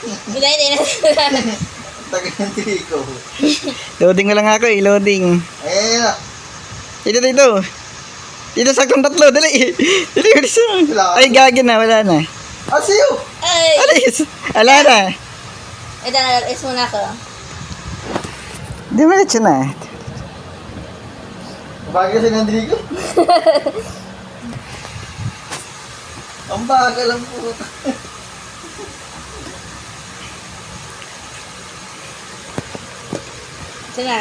Hindi na. Tagal ng triko. Loading mo lang ako eh, loading. Ayan na. Dito. Dito saktong tatlo, dali. Dali, bilis mo. Ay, gagin na, wala na. Siyo! Ay! Alis, wala na. Ito na, is muna ako. Diretso na. Bagay kasi ng triko. Ang bagal lang po. Ito na.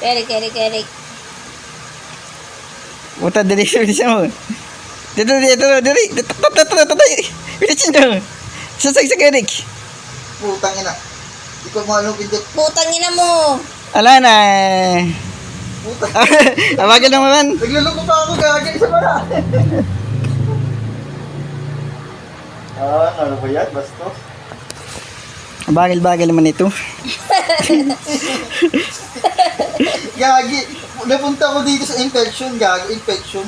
Kerik. Puta, dali, bilis mo. Dito. Bilis mo. Sasag sa Eric. Putang ina. Di ko malupin dyan. Putang ina mo. Wala na. Putang. Awagan naman. Nagluloko pa ako gagay sa mga. Ano ba yan? Bastos? Bagal naman ito. Gagi. Napunta ko dito sa infection. Infection.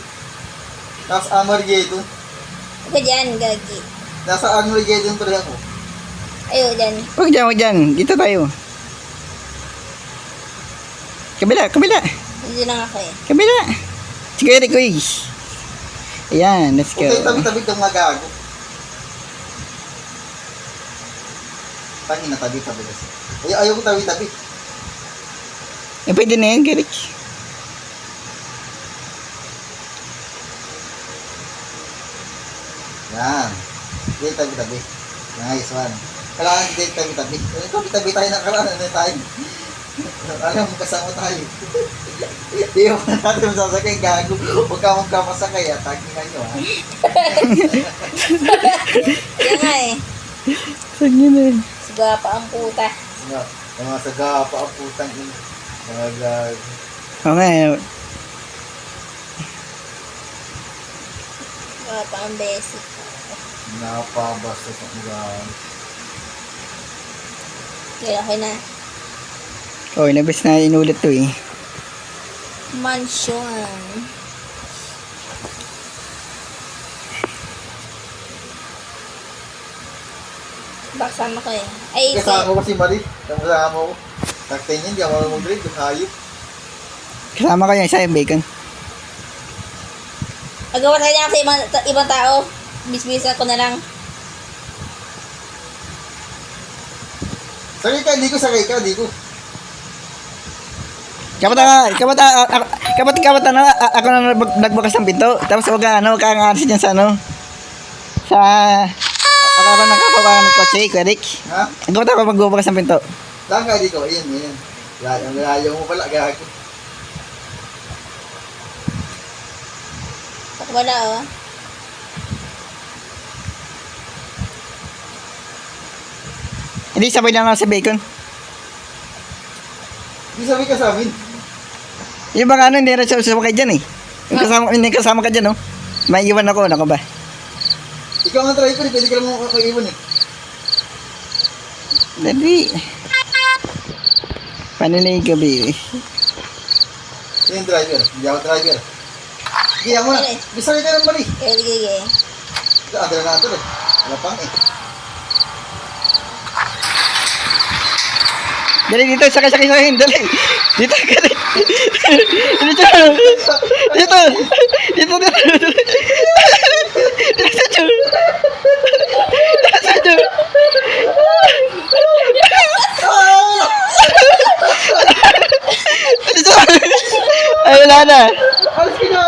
Nasa Amargeddon. Ako dyan, gagi. Nasa Amargeddon pa rin ako. Ayaw, dyan. Huwag dyan. Dito tayo. Kabila. Dito lang ako eh. Kabila. Sige, Eric, uy. Ayan, let's go. Okay, tabi-tabi kang magago. Tangin na tabi-tabi kasi. Ayaw ko tabi-tabi. Eh, pwede na yan, Eric. Yan. Dito tabi-tabi. Nice one. Kailangan dito tabi-tabi. Tabi-tabi tayo na kailangan na tayo. Alam mo, kasama tayo. Hindi mo na natin masasakay, gago. Huwag ka mong kamasakay, atagin na nyo, ha? Yan nga eh. Sige na. Siga pa ang puta. Mga sagapa, ang putang ina. Mga gago. Okay. Siga pa ang basic. Napabasta sa mga. Okay na. Oh, inabas na inulit to eh. Mansion. Bakasama ko eh. Ay, Kasama ko si Marie. Kasama ko. Takta niya, hindi ako mag-drink. Hayop. Kasama ko yung isa yung bacon. magawa tayo niya sa ibang tao. Bisbisan ko na lang. Sakay ka, di ko. Kapat na, ako na nagbukas ng pinto. Tapos wag ka angalis dyan sa sa, ako nakapawakan ng kotse, Eric. Ha? Kapat ako magbubukas ng pinto. Saan ka, di ko? Ayan. Layo mo pala, gago. Wala oh. Hindi, sabay lang ako sa bacon. Di sabi ka sa amin. Yung bang hindi na sumakay dyan eh. Hindi kasama ka dyan, no? May iwan ako ba? Ikaw nga driver, pwede ka lang makakaiwan eh. Dali. Paano na yung gabi eh? Yung driver, hindi ako driver. Sige, ako na. Bisa ka ng mali. Sige. Adala na ito eh. Wala pang eh. Dali dito, sakay sa akin, dali. Dito. Ay, wala na. Alas ka na!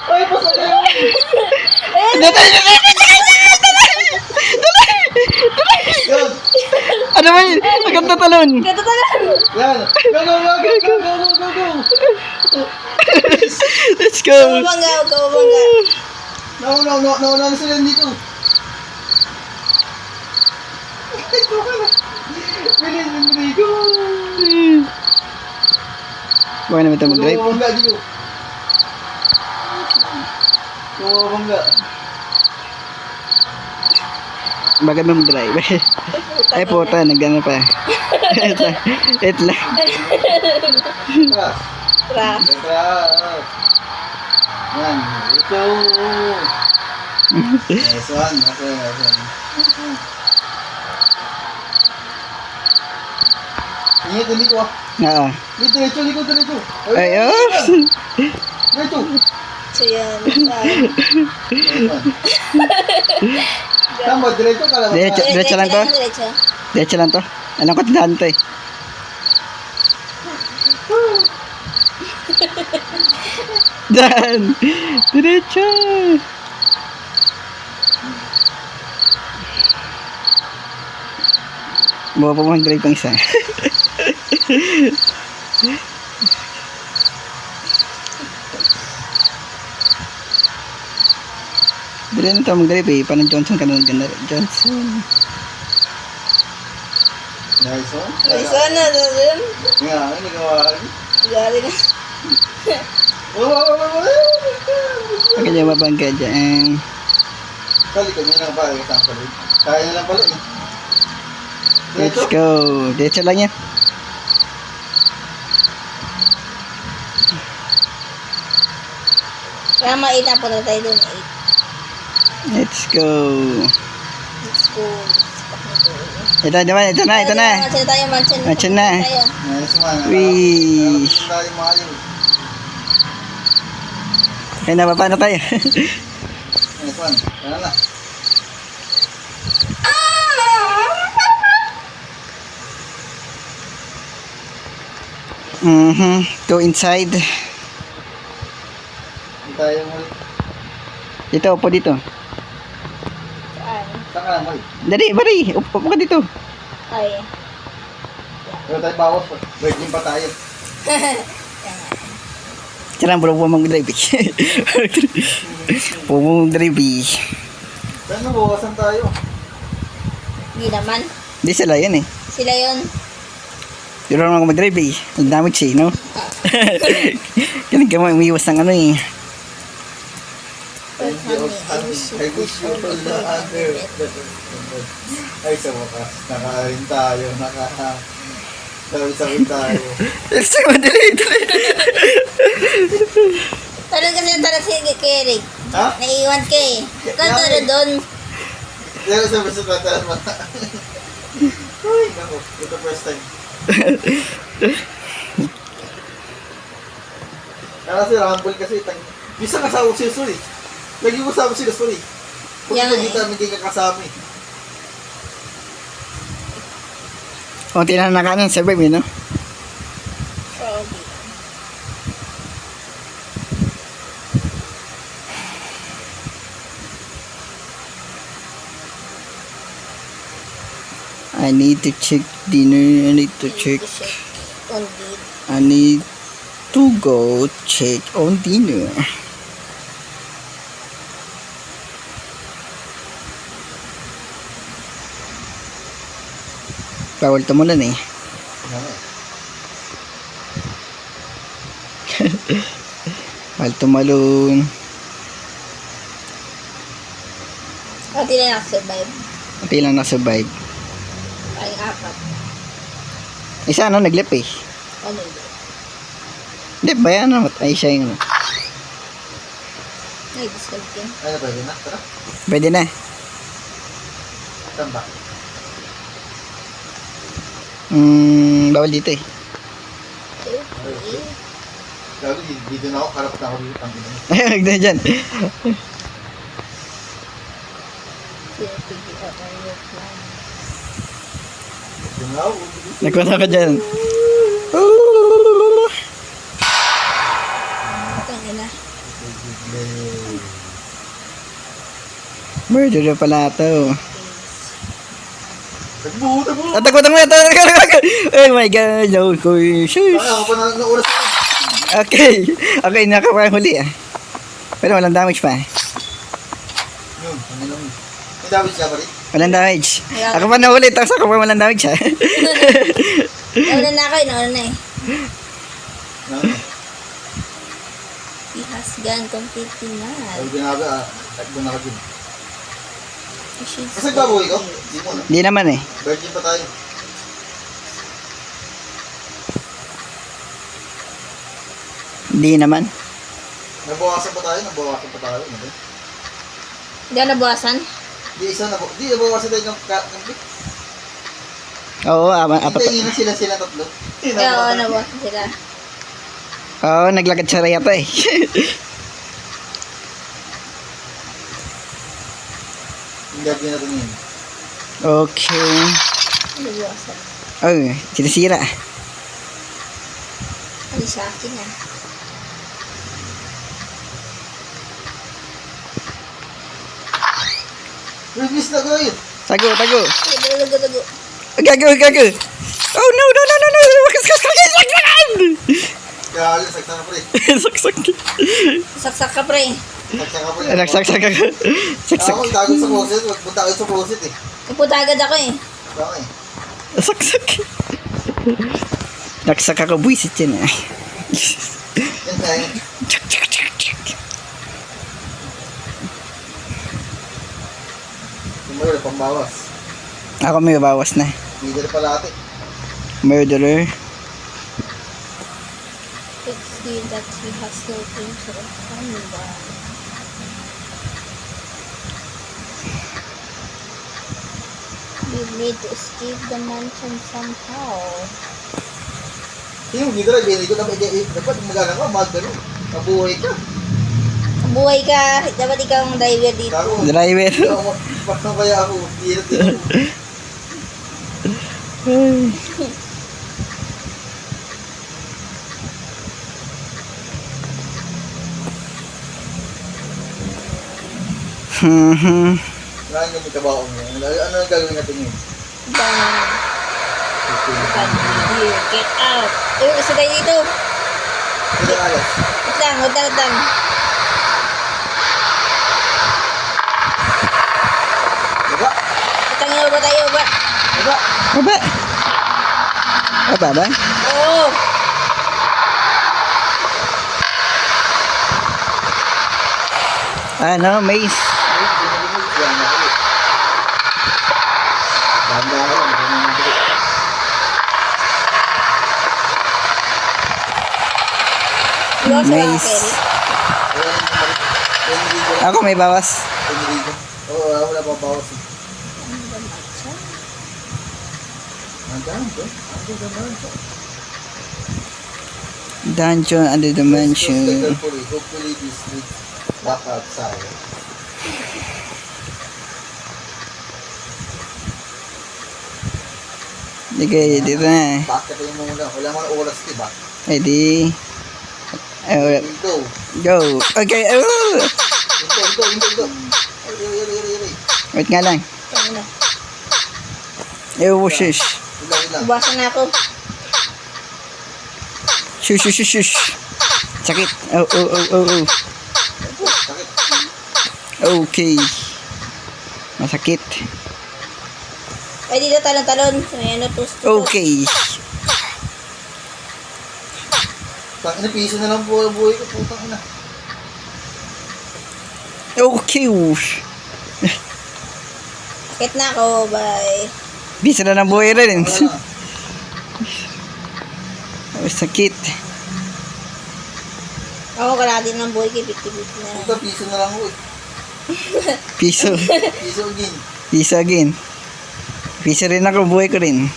Ay, pasok na yun! Ano ba yun? Agad na talon. Yan! Go! Let's go. Kababangga. Nauna na sila dito. Bilis, go! Baka naman ito mag-drive. Bumabangga dito. Bumabangga. Baka naman mag-drive. Ay puta, nagdano pa. Wait lang. Tara. Pra. Yan. Ito. Nice one. Ingat, hindi ko ah. Oo. Diretso. Ay, oops. Diretso. So yan. Nice one. Tama, diretso ka lang. Diretso lang to? Diretso. Diretso lang to. Anong katindahan to eh? Dan! Diretso! Bawa pa mo ang drive pang isa. Dali na ito mag-drive eh. Parang Johnson ka na ganda. Johnson. Nice one. May sana na dun. Nga, hindi gawa. Galing na. Pag kanya mabangga dyan. Kali ko, may nang ba? Kaya na lang pala eh. Let's Diretso. go. Diretso lang yan. Kaya maita po na tayo dun. 8. Let's go. Let's go. Ito naman, ito na. Mansion tayo, mansion. Mansion na. Tayo. Nice one. Wee. Tayo maayos. Kaya na, paano tayo? Nice one. Kaya na. Go inside. Hindi tayo muli. Dito, upo dito. Saan? Saan ka na muli? Dali, bari. Upo ka dito. Ay. Pero tayo bawas. Virgin pa tayo. Sarang bro po mong drive. Po mong drive. Saan na bawasan tayo? Hindi naman. Di sila yan eh. Sila yun. Pero naman ako mag-drive eh. Ang damage eh, no? Galing ka mo, umiiwas ng ano eh. I wish you all the other. Ay, sa wakas. Nakain tayo. Sabi tayo. Sige, madali. Talon kasi yung talon si Kerry. Ha? Naiiwan ka eh. Ikaw talon doon. Pero sa basta tatalan mo. Ay, naku. Ito first time. Kaya si Rumble kasi bisa kasama si Suri. Lagi mo kasama si Suri. Kung Yan hindi hindi ka kasama eh. Kunti na nakanan, survive eh, no? Okay. I need to check dinner. I need to check. On deed. I need to go check on dinner. Bawal tumulan eh. Bawal tumalon. Pati na nakasurvive. Kunti lang na-survive. Paling 4. Isa ano, naglip eh. Ano yun? Hindi ba yan? Ano? Ay, siya yung ano. Ay, discount yun. Ano pwede na? Tara. Pwede na. Saan ba? Bawal dito eh. Okay. Gabi, dito na ako. Karapat na ako dito. Tangin na. Ayun, huwag na dyan. Figure out on your plan. Dito na ako. Nagkunta ka dyan. Tangin na. Murder na pala ito. Tagbuo. Tatakot mo yan. Oh my God. No, shush. Ay, ako pa na oras na. Okay. Okay, nakapahuli ah. Pero walang damage pa. Yun, ano lang. May damage ka pa rin? Walang damage. Ako pa nahuli. Tapos ako pa walang damage ha. Nauna na ako, nauna na eh. Ano? He has gone completely Ay, mad. ginabi takbo na ka din. You should Kasi baboy ko? Hindi mo na. Hindi naman eh. Virgin pa tayo. Hindi naman. Nabawasan pa tayo. Ano ba? Hindi ako nabawasan. Di nabawasan tayo ng bit. Oo, apat. Hintayin na sila tatlo. Oo, nabawasan sila. Oo, naglagad sa raya pa eh. Hindi natin natin yun. Okay. Nabawasan. Oh, sinisira. Hindi sa akin yan. Release na ko yun. Tago. Tago. Gago. Oh no. Kaya saksak ka pre. Saksak. Saksak ka, pre. Saksak ka pre. Saksak. Saksak. Ako tago sa closet. Punta kayo sa closet eh. Pupunta agad ako eh. Okay. Saksak. Naksak ako buisit yan eh. Yan na yun. Tumayo, pambawas. Ako may bawas na. Leader pala ate. Murderer. Let's see that he has no danger of anyone. We need to escape the mansion somehow. Yung leader ay binigay ko na dapat magagawa. Magano. Mabuhay ka. Buhay ka. Dapat ikaw ang driver dito. Ako. Driver. Paano kaya ako? Hirap din ako. Wala nga may trabaho mo. Ano ang gagawin natin yun? Down. Here, get out. Isa tayo dito. Hindi alas. Wait lang. Diba? Patangin ba tayo ba? Diba? Baba. Baba ba? Oo. Ano, maze. Iwan sa mga Nice. Kerry. Ako may bawas. Oo, wala pa bawas. Andaan ko. Dungeon under the mansion. Hopefully this week back outside. Sige, dito na. Bakit tayo muna? Wala man oras diba? Ready? Ito. Go. Okay. Ito. Ay. Wait nga lang. Tangin na. Shush. Ilang. Iwasan na ako. Shush. Sakit. Oh. Sakit. Okay. Masakit. Ay, dito talon-talon. May ano, tustos. Okay. Tangina, piso na lang po ang buhay ko. Putang ina. Okay. Sakit na ako, bye. Bisa na ng buhay rin. Wala na. Sakit. Ako kalahati ng buhay kay 50-50 na. Puta, piso na lang ko eh. Piso. Piso again. Piso rin ako. Buhay ko rin.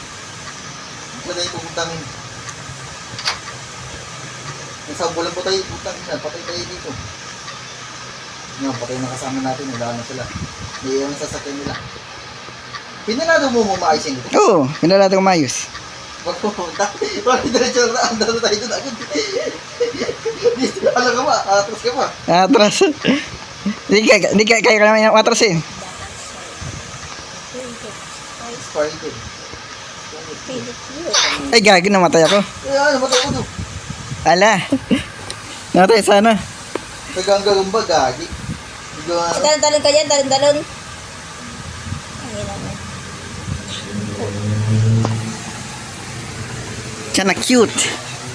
Wala yung puputangin. Isang bulan po tayo, putang ina. Patay tayo dito. Ngayon, patay na kasama natin. Wala na sila. May iwan sa sasakyan nila. Pinanado mo maayos yun dito. Oo. Pinalata ko mayos. Wag po punta. Bakit diretso na andar na tayo doon agad. Dito alam ka ba? Atras ka ba? Atras. Hindi ka naman atras eh. Expired ko. Ay, gagi, namatay ako. Kaya namatay ko doon. Ala. Namatay sana. Naganggalong ba, gagi? Talon-talon ka dyan, talon-talon. Ay, naman. Siya na cute.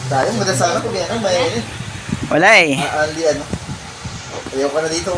Tayo, maganda sana kung yan. May Wala eh. ali ano. Ayaw ka na dito.